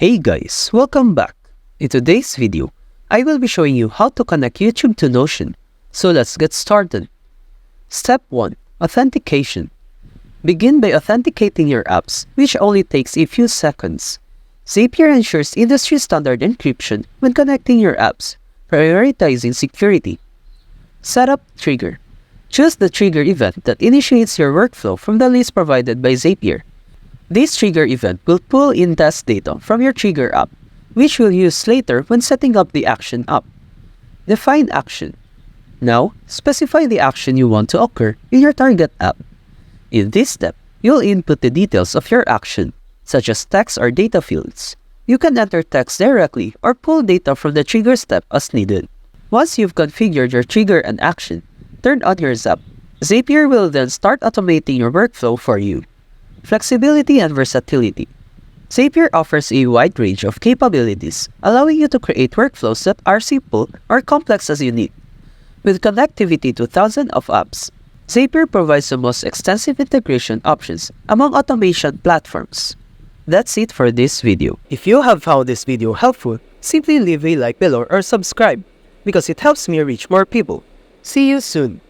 Hey guys, welcome back. In today's video, I will be showing you how to connect YouTube to Notion. So let's get started. Step 1. Authentication. Begin by authenticating your apps, which only takes a few seconds. Zapier ensures industry-standard encryption when connecting your apps, prioritizing security. Setup Trigger. Choose the trigger event that initiates your workflow from the list provided by Zapier. This trigger event will pull in test data from your trigger app, which we'll use later when setting up the action app. Define action. Now, specify the action you want to occur in your target app. In this step, you'll input the details of your action, such as text or data fields. You can enter text directly or pull data from the trigger step as needed. Once you've configured your trigger and action, turn on your Zap. Zapier will then start automating your workflow for you. Flexibility and versatility. Zapier offers a wide range of capabilities, allowing you to create workflows that are simple or complex as you need. With connectivity to thousands of apps, Zapier provides the most extensive integration options among automation platforms. That's it for this video. If you have found this video helpful, simply leave a like below or subscribe, because it helps me reach more people. See you soon!